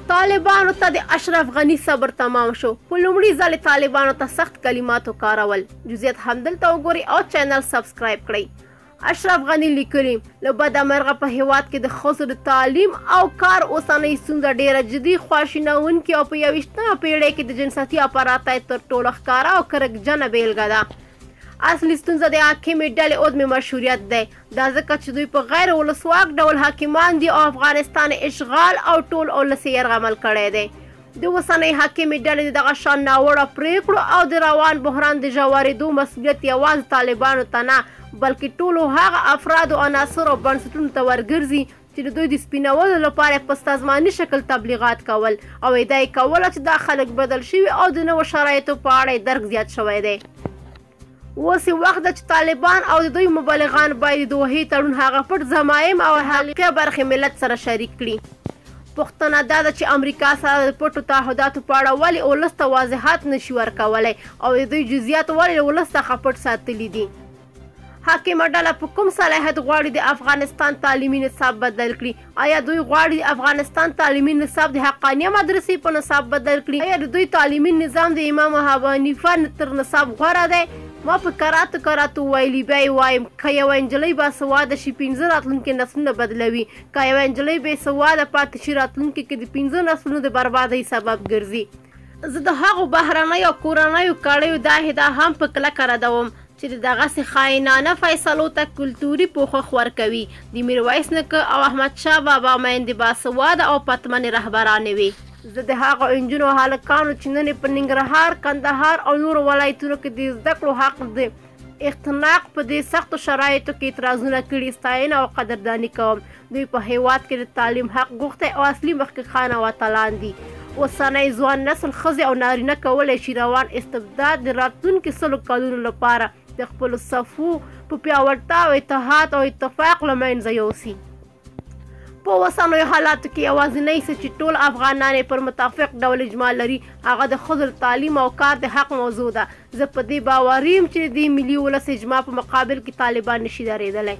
طالبانو ته د اشرف غني صبر تمام شو. په لومړي ځل طالبانو ته سخت کلمات وکارول. جزئیات همدلته وګورئ او چینل سبسکرایب کړئ. اشرف غني لیکلي له بده مرغه په هیواد کې د ښځو د تعلیم او کار اوسنۍ ستونزه ډیره جدي خواشینونکې او په 21مه پیړۍ کې د جنسیتي اپارات تر ټولو ښکاره او کرکجنه بیلګه ده. اصلي ستونزه د حاکمې ډلې عدم مشروعیت دی. دا ځکه چې دوی په غیر ولسواک ډول حاکمان دي او افغانستان اشغال او ټول ولس یې یرغمل کړی دی. د اوسنۍ حاکمې ډلې دغه شان ناوړه پریکړو او د روان بحران د ژورېدو مسؤلیت یوازې طالبانو ته نه بلکې ټولو هغه افرادو عناصرو او بنسټونو ته ورګرځي چې د دوی د سپینولو لپاره په سازماني شکل تبلیغات کول او ادعا یې کوله چې دا خلک بدل شوي او د نوو شرایطو په اړه یې درک زیات شوی دی. اوس وخت ده چې طالبان او د دوی مبلغان باید د دوحې تړون هغه پټ ضمایم او حقیقي برخې ملت سره شریک کړي. پوښتنه دا ده چې امریکا سره د پټو تعهداتو په اړه ولې ولس ته واضحات نشي ورکولی او د دوی جزئیات ولې ولس څخه پټ ساتلي دي. حاکمه ډله په کوم صلاحیت غواړي د افغانستان تعلیمي نصاب بدل کړي؟ آیا دوی غواړي د افغانستان تعلیمي نصاب د حقانیه مدرسې په نصاب بدل کړي؟ آیا د دوی تعلیمي نظام د امام ابو حنیفه تر نصاب غوره دی؟ ما په کراتو ویلي بیا یې وایم که یوه نجلۍ باسواده شي 15 راتلونکي نسلونه بدلوي. که یوه نجلۍ بېسواده پاتې شي راتلونکي کې د 15 نسلونو د بربادۍ سبب ګرځي. زه د هغو بهرنیو او کورنیو کړیو دا ادعا هم په کلکه ردوم چې د دغسې خاینانه فیصلو ته کلتوري پوښښ ورکوي. د میرویس نیکه او احمدشاه بابا میندې باسواده او پتمنې رهبرانې وي. زه د هغو نجونو او هلکانو چې نن په ننګرهار، کندهار او نورو ولایتونو کې د زده کړو حق د اختناق په دې سختو شرایطو کې اعتراضونه کړي ستاینه او قدرداني کوم. دوی په هیواد کې د تعلیم حق غوښتی او اصلي مخکښان او اتلان دي. اوسنی ځوان نسل ښځې او نارینه کولی شي روان استبداد د راتلونکي 100 کلونو لپاره د خپلو صفو په پیاوړتیا او اتحاد او اتفاق له منځه یوسي. په اوسنیو حالاتو کې یوازینی څه چې ټول افغانان پر متفق ډول اجماع لري هغه د ښځو تعلیم او کار د حق موضوع ده. زه په دې باور یم چې د ملي ولس اجماع په مقابل کې طالبان نشي درېدلی.